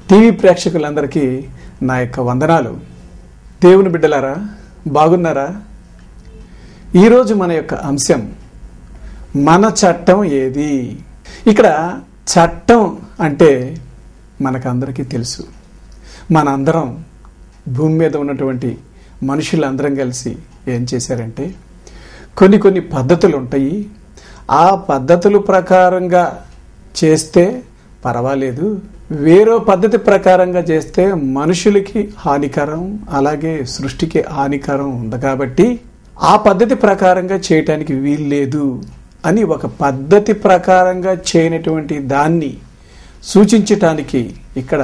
TV ప్రేక్షకులందరికీ నా యొక్క వందనాలు. దేవుని బిడ్డలారా, బాగున్నారా? ఈరోజు మన యొక్క అంశం మన చట్టం ఏది. ఇక్కడ చట్టం అంటే మనకందరికీ తెలుసు. మనందరం భూమి మీద ఉన్నటువంటి మనుషులందరం కలిసి ఏం చేశారంటే కొన్ని పద్ధతులు ఉంటాయి. ఆ పద్ధతుల ప్రకారంగా చేస్తే పర్వాలేదు, వేరే పద్ధతి ప్రకారంగా చేస్తే మనుషులకి హానికరం, అలాగే సృష్టికి హానికరం ఉంది. కాబట్టి ఆ పద్ధతి ప్రకారంగా చేయటానికి వీల్లేదు అని ఒక పద్ధతి ప్రకారంగా చేయనటువంటి దాన్ని సూచించటానికి ఇక్కడ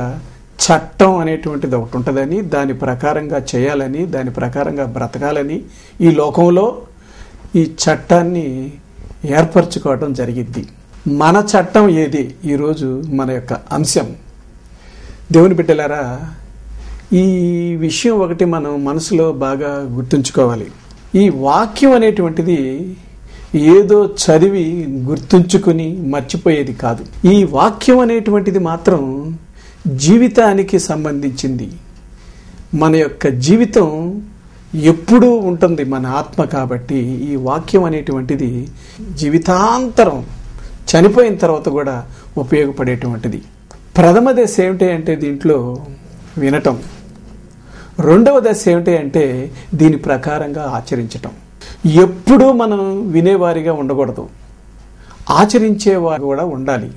చట్టం అనేటువంటిది ఒకటి ఉంటుందని, దాని ప్రకారంగా చేయాలని, దాని ప్రకారంగా బ్రతకాలని ఈ లోకంలో ఈ చట్టాన్ని ఏర్పరచుకోవడం జరిగింది. మన చట్టం ఏది? ఈరోజు మన యొక్క అంశం. దేవుని బిడ్డలారా, ఈ విషయం ఒకటి మనం మనసులో బాగా గుర్తుంచుకోవాలి. ఈ వాక్యం అనేటువంటిది ఏదో చదివి గుర్తుంచుకుని మర్చిపోయేది కాదు. ఈ వాక్యం అనేటువంటిది మాత్రం జీవితానికి సంబంధించింది. మన యొక్క జీవితం ఎప్పుడూ ఉంటుంది, మన ఆత్మ. కాబట్టి ఈ వాక్యం అనేటువంటిది జీవితాంతరం చనిపోయిన తర్వాత కూడా ఉపయోగపడేటువంటిది. ప్రథమ దశ ఏమిటి అంటే దీంట్లో వినటం. రెండవ దశ ఏమిటి అంటే దీని ప్రకారంగా ఆచరించటం. ఎప్పుడూ మనం వినేవారిగా ఉండకూడదు, ఆచరించేవారు కూడా ఉండాలి.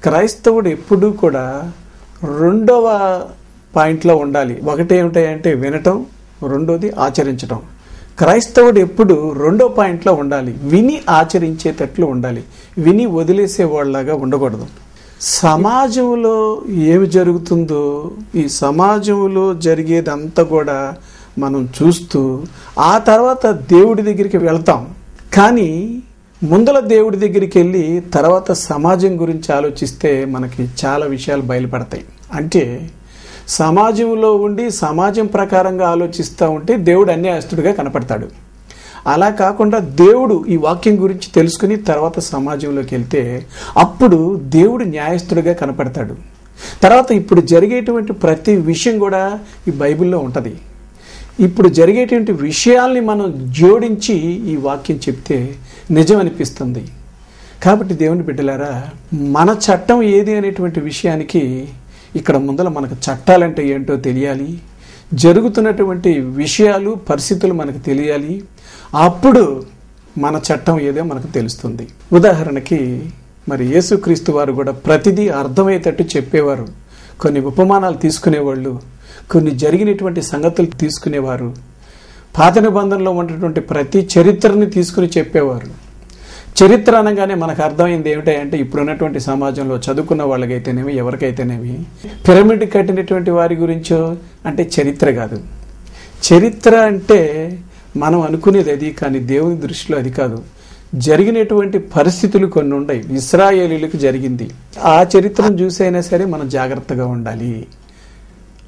క్రైస్తవుడు ఎప్పుడూ కూడా రెండవ పాయింట్లో ఉండాలి. ఒకటి ఏమిటంటే వినటం, రెండోది ఆచరించటం. క్రైస్తవుడు ఎప్పుడు రెండో పాయింట్లో ఉండాలి, విని ఆచరించేటట్లు ఉండాలి, విని వదిలేసేవాళ్ళలాగా ఉండకూడదు. సమాజంలో ఏమి జరుగుతుందో ఈ సమాజంలో జరిగేదంతా కూడా మనం చూస్తూ ఆ తర్వాత దేవుడి దగ్గరికి వెళ్తాం. కానీ ముందల దేవుడి దగ్గరికి వెళ్ళి తర్వాత సమాజం గురించి ఆలోచిస్తే మనకి చాలా విషయాలు బయలుపడతాయి. అంటే సమాజంలో ఉండి సమాజం ప్రకారంగా ఆలోచిస్తూ ఉంటే దేవుడు అన్యాయస్తుడిగా కనపడతాడు. అలా కాకుండా దేవుడు ఈ వాక్యం గురించి తెలుసుకుని తర్వాత సమాజంలోకి వెళ్తే అప్పుడు దేవుడు న్యాయస్తుడిగా కనపడతాడు. తర్వాత ఇప్పుడు జరిగేటువంటి ప్రతి విషయం కూడా ఈ బైబిల్లో ఉంటుంది. ఇప్పుడు జరిగేటువంటి విషయాల్ని మనం జోడించి ఈ వాక్యం చెప్తే నిజం అనిపిస్తుంది. కాబట్టి దేవుని బిడ్డలారా, మన చట్టం ఏది అనేటువంటి విషయానికి ఇక్కడ ముందర మనకు చట్టాలంటే ఏంటో తెలియాలి, జరుగుతున్నటువంటి విషయాలు పరిస్థితులు మనకు తెలియాలి. అప్పుడు మన చట్టం ఏదో మనకు తెలుస్తుంది. ఉదాహరణకి మరి యేసుక్రీస్తు వారు కూడా ప్రతిదీ అర్థమయ్యేటట్టు చెప్పేవారు. కొన్ని ఉపమానాలు తీసుకునేవాళ్ళు, కొన్ని జరిగినటువంటి సంగతులు తీసుకునేవారు. పాత నిబంధనలో ఉన్నటువంటి ప్రతి చరిత్రని తీసుకుని చెప్పేవారు. చరిత్ర అనగానే మనకు అర్థమైంది ఏమిటంటే ఇప్పుడున్నటువంటి సమాజంలో చదువుకున్న వాళ్ళకైతేనేమి ఎవరికైతేనేమి పిరమిడ్ కట్టినటువంటి వారి గురించో అంటే చరిత్ర కాదు. చరిత్ర అంటే మనం అనుకునేది అది, కానీ దేవుని దృష్టిలో అది కాదు. జరిగినటువంటి పరిస్థితులు కొన్ని ఉన్నాయి. ఇశ్రాయేలీలకు జరిగింది. ఆ చరిత్రను చూసైనా సరే మనం జాగ్రత్తగా ఉండాలి.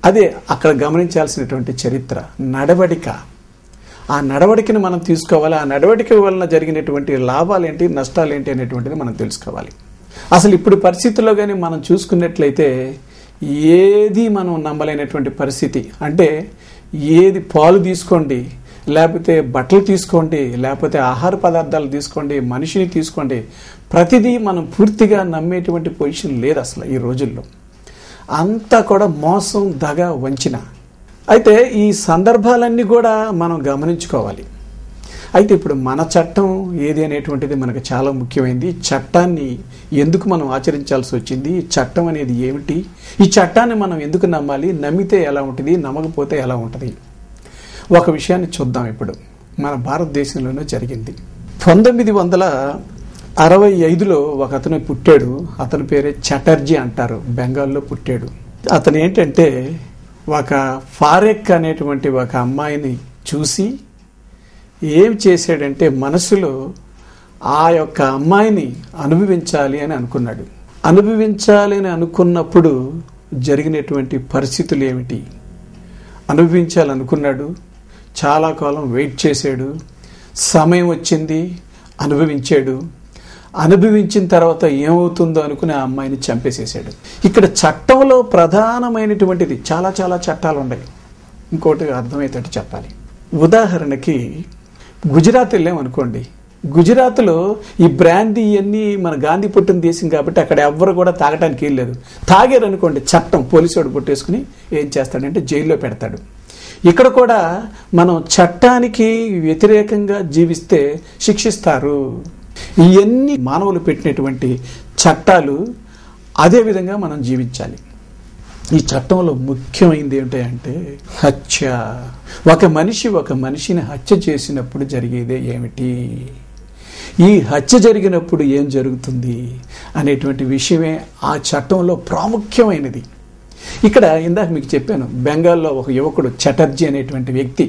అదే అక్కడ గమనించాల్సినటువంటి చరిత్ర, నడవడిక. ఆ నడవడికను మనం తీసుకోవాలి. ఆ నడవడిక వలన జరిగినటువంటి లాభాలేంటి, నష్టాలేంటి అనేటువంటిది మనం తెలుసుకోవాలి. అసలు ఇప్పుడు పరిస్థితుల్లో కానీ మనం చూసుకున్నట్లయితే ఏది మనం నమ్మలేనటువంటి పరిస్థితి. అంటే ఏది పాలు తీసుకోండి, లేకపోతే బట్టలు తీసుకోండి, లేకపోతే ఆహార పదార్థాలు తీసుకోండి, మనిషిని తీసుకోండి, ప్రతిదీ మనం పూర్తిగా నమ్మేటువంటి పొజిషన్ లేదు అసలు ఈ రోజుల్లో. అంతా కూడా మోసం, దగ, వంచిన. అయితే ఈ సందర్భాలన్నీ కూడా మనం గమనించుకోవాలి. అయితే ఇప్పుడు మన చట్టం ఏది అనేటువంటిది మనకు చాలా ముఖ్యమైనది. చట్టాన్ని ఎందుకు మనం ఆచరించాల్సి వచ్చింది, చట్టం అనేది ఏమిటి, ఈ చట్టాన్ని మనం ఎందుకు నమ్మాలి, నమ్మితే ఎలా ఉంటుంది, నమ్మకపోతే ఎలా ఉంటుంది. ఒక విషయాన్ని చూద్దాం. ఇప్పుడు మన భారతదేశంలోనే జరిగింది. 1965లో ఒక అతను పుట్టాడు. అతని పేరే చటర్జీ అంటారు, బెంగాల్లో పుట్టాడు. అతను ఏంటంటే ఒక ఫారెక్ అనేటువంటి ఒక అమ్మాయిని చూసి ఏం చేశాడంటే మనసులో ఆ యొక్క అమ్మాయిని అనుభవించాలి అని అనుకున్నాడు. అనుభవించాలి అని అనుకున్నప్పుడు జరిగినటువంటి పరిస్థితులు ఏమిటి? అనుభవించాలనుకున్నాడు, చాలా కాలం వెయిట్ చేశాడు, సమయం వచ్చింది, అనుభవించాడు. అనుభవించిన తర్వాత ఏమవుతుందో అనుకుని ఆ అమ్మాయిని చంపేసేసాడు. ఇక్కడ చట్టంలో ప్రధానమైనటువంటిది చాలా చాలా చట్టాలు ఉన్నాయి. ఇంకోటి అర్థమయ్యేటట్టు చెప్పాలి. ఉదాహరణకి గుజరాత్ వెళ్ళామనుకోండి. గుజరాత్లో ఈ బ్రాందీ ఇవన్నీ మన గాంధీ పుట్టిన దేశం కాబట్టి అక్కడ ఎవ్వరు కూడా తాగటానికి వెళ్ళలేదు. తాగారు అనుకోండి, చట్టం పోలీసుడు కొట్టేసుకుని ఏం చేస్తాడంటే జైల్లో పెడతాడు. ఇక్కడ కూడా మనం చట్టానికి వ్యతిరేకంగా జీవిస్తే శిక్షిస్తారు. ఇవన్నీ మానవులు పెట్టినటువంటి చట్టాలు. అదేవిధంగా మనం జీవించాలి. ఈ చట్టంలో ముఖ్యమైనది ఏమిటంటే హత్య. ఒక మనిషిని హత్య చేసినప్పుడు జరిగేదే ఏమిటి, ఈ హత్య జరిగినప్పుడు ఏం జరుగుతుంది అనేటువంటి విషయమే ఆ చట్టంలో ప్రాముఖ్యమైనది. ఇక్కడ ఇందాక మీకు చెప్పాను, బెంగాల్లో ఒక యువకుడు చటర్జీ అనేటువంటి వ్యక్తి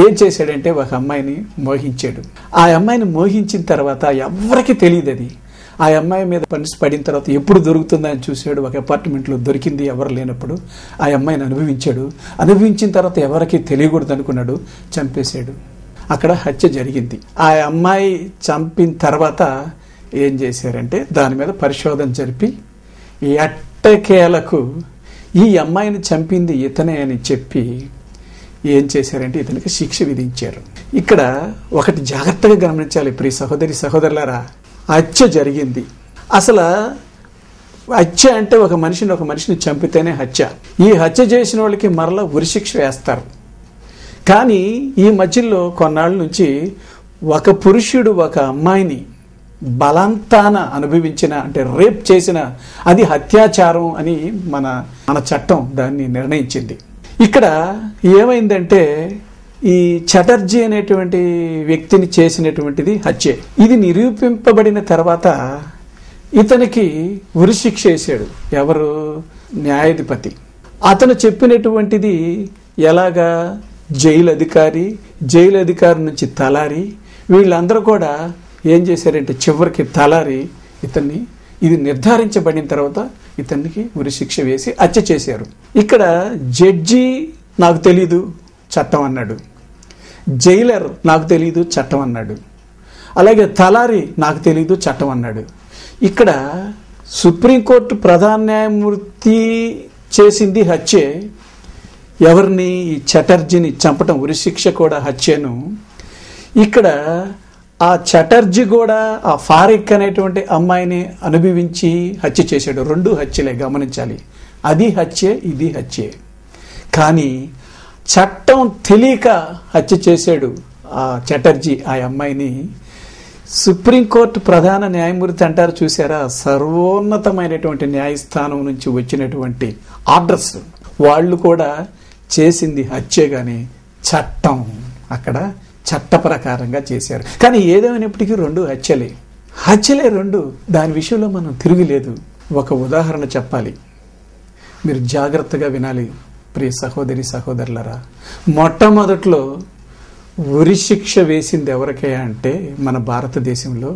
ఏం చేశాడంటే ఒక అమ్మాయిని మోహించాడు. ఆ అమ్మాయిని మోహించిన తర్వాత ఎవరికి తెలియదు అది. ఆ అమ్మాయి మీద పడిన తర్వాత ఎప్పుడు దొరుకుతుందని చూశాడు. ఒక అపార్ట్మెంట్లో దొరికింది, ఎవరు లేనప్పుడు ఆ అమ్మాయిని అనుభవించాడు. అనుభవించిన తర్వాత ఎవరికి తెలియకూడదు అనుకున్నాడు, చంపేశాడు. అక్కడ హత్య జరిగింది. ఆ అమ్మాయి చంపిన తర్వాత ఏం చేశారంటే దాని మీద పరిశోధన జరిపి ఎట్టకేలకు ఈ అమ్మాయిని చంపింది ఇతనే అని చెప్పి ఏం చేశారంటే ఇతనికి శిక్ష విధించారు. ఇక్కడ ఒకటి జాగ్రత్తగా గమనించాలి ప్రియ సహోదరులారా, హత్య జరిగింది. అసలు హత్య అంటే ఒక మనిషిని చంపితేనే హత్య. ఈ హత్య చేసిన వాళ్ళకి మరలా ఉరిశిక్ష వేస్తారు. కానీ ఈ మధ్యలో కొన్నాళ్ళ నుంచి ఒక పురుషుడు ఒక అమ్మాయిని బలాంతాన అనుభవించిన, అంటే రేప్ చేసిన, అది అత్యాచారం అని మన చట్టం దాన్ని నిర్ణయించింది. ఇక్కడ ఏమైందంటే ఈ చటర్జీ అనేటువంటి వ్యక్తిని చేసినటువంటిది హత్యే. ఇది నిరూపింపబడిన తర్వాత ఇతనికి ఉరిశిక్ష వేశాడు. ఎవరు? న్యాయాధిపతి. అతను చెప్పినటువంటిది ఎలాగా, జైలు అధికారి నుంచి తలారి, వీళ్ళందరూ కూడా ఏం చేశారంటే చివరికి తలారి ఇతన్ని, ఇది నిర్ధారించబడిన తర్వాత ఇతనికి ఉరిశిక్ష వేసి హత్య చేశారు. ఇక్కడ జడ్జి నాకు తెలీదు చట్టం అన్నాడు, జైలర్ నాకు తెలీదు చట్టం అన్నాడు, అలాగే తలారి నాకు తెలీదు చట్టం అన్నాడు. ఇక్కడ సుప్రీంకోర్టు ప్రధాన న్యాయమూర్తి చేసింది హత్యే. ఎవరిని? ఈ చటర్జీని చంపటం, ఉరిశిక్ష కూడా హత్యను. ఇక్కడ ఆ చటర్జీ కూడా ఆ ఫారిక్ అనేటువంటి అమ్మాయిని అనుభవించి హత్య చేశాడు. రెండు హత్యలే, గమనించాలి. అది హత్యే, ఇది హత్యే. కానీ చట్టం తెలియక హత్య చేశాడు ఆ చటర్జీ ఆ అమ్మాయిని. సుప్రీంకోర్టు ప్రధాన న్యాయమూర్తి అంటారు చూసారా, సర్వోన్నతమైనటువంటి న్యాయస్థానం నుంచి వచ్చినటువంటి ఆర్డర్స్, వాళ్ళు కూడా చేసింది హత్యే, కానీ చట్టం అక్కడ చట్ట ప్రకారంగా చేశారు. కానీ ఏదేమైనప్పటికీ రెండు హత్యలే రెండు. దాని విషయంలో మనం తిరుగులేదు. ఒక ఉదాహరణ చెప్పాలి, మీరు జాగ్రత్తగా వినాలి ప్రియ సహోదరులారా. మొట్టమొదట్లో ఉరిశిక్ష వేసింది ఎవరికయ్యా అంటే మన భారతదేశంలో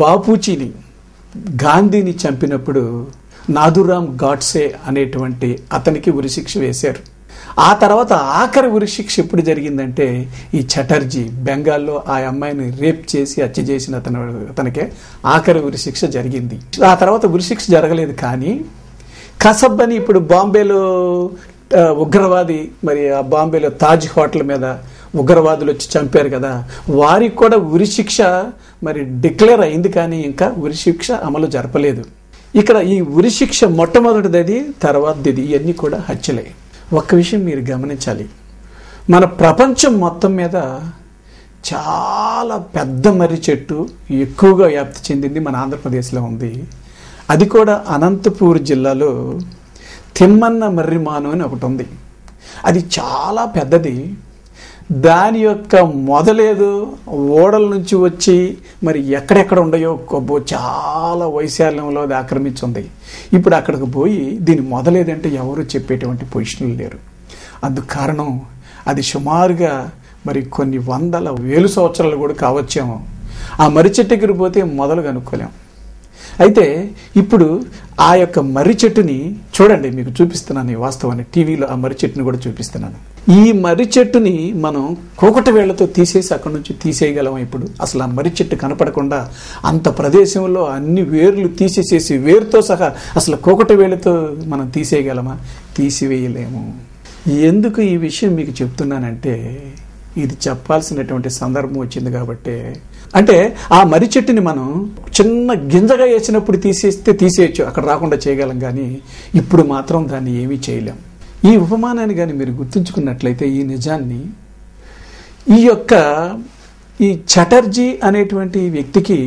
బాపూజీని, గాంధీని చంపినప్పుడు నాథురామ్ గాడ్సే అనేటువంటి అతనికి ఉరిశిక్ష వేశారు. ఆ తర్వాత ఆఖరి ఉరిశిక్ష ఎప్పుడు జరిగిందంటే ఈ చటర్జీ బెంగాల్లో ఆ అమ్మాయిని రేప్ చేసి హత్య చేసిన అతనికే ఆఖరి ఉరిశిక్ష జరిగింది. ఆ తర్వాత ఉరిశిక్ష జరగలేదు. కానీ కసబ్ అని ఇప్పుడు బాంబేలో ఉగ్రవాది, మరి ఆ బాంబేలో తాజ్ హోటల్ మీద ఉగ్రవాదులు వచ్చి చంపారు కదా, వారికి కూడా ఉరిశిక్ష మరి డిక్లేర్ అయింది, కానీ ఇంకా ఉరిశిక్ష అమలు జరపలేదు. ఇక్కడ ఈ ఉరిశిక్ష మొట్టమొదటిది, తర్వాతది, ఇవన్నీ కూడా హత్యలే. ఒక్క విషయం మీరు గమనించాలి, మన ప్రపంచం మొత్తం మీద చాలా పెద్ద మర్రి చెట్టు ఎక్కువగా వ్యాప్తి చెందింది మన ఆంధ్రప్రదేశ్లో ఉంది. అది కూడా అనంతపూర్ జిల్లాలో తిమ్మన్న మర్రిమాను అని ఒకటి ఉంది. అది చాలా పెద్దది. దాని యొక్క మొదలేదో ఓడల నుంచి వచ్చి మరి ఎక్కడెక్కడ ఉండయో చాలా వైశాల్యంలో అది ఆక్రమించింది. ఇప్పుడు అక్కడికి పోయి దీని మొదలేదంటే ఎవరు చెప్పేటువంటి పొజిషన్లు లేరు. అందుకు కారణం అది సుమారుగా మరి కొన్ని వందల వేలు సంవత్సరాలు కూడా కావచ్చేమో. ఆ మర్రి చెట్టు దగ్గర పోతే మొదలు కనుక్కోలేం. అయితే ఇప్పుడు ఆ యొక్క మర్రి చెట్టుని చూడండి, మీకు చూపిస్తున్నాను ఈ వాస్తవాన్ని. టీవీలో ఆ మర్రి చెట్టుని కూడా చూపిస్తున్నాను. ఈ మర్రి చెట్టుని మనం కూకట వేళ్లతో తీసేసి అక్కడి నుంచి తీసేయగలం. ఇప్పుడు అసలు ఆ మర్రి చెట్టు కనపడకుండా అంత ప్రదేశంలో అన్ని వేర్లు తీసేసేసి వేరుతో సహా అసలు కూకట వేళ్లతో మనం తీసేయగలమా? తీసివేయలేము. ఎందుకు ఈ విషయం మీకు చెప్తున్నానంటే, ఇది చెప్పాల్సినటువంటి సందర్భం వచ్చింది కాబట్టి. అంటే ఆ మర్రి చెట్టుని మనం చిన్న గింజగా వేసినప్పుడు తీసేయచ్చు, అక్కడ రాకుండా చేయగలం. కానీ ఇప్పుడు మాత్రం దాన్ని ఏమీ చేయలేం. ఈ ఉపమానాన్ని కానీ మీరు గుర్తుంచుకున్నట్లయితే, ఈ నిజాన్ని, ఈ చటర్జీ అనేటువంటి వ్యక్తికి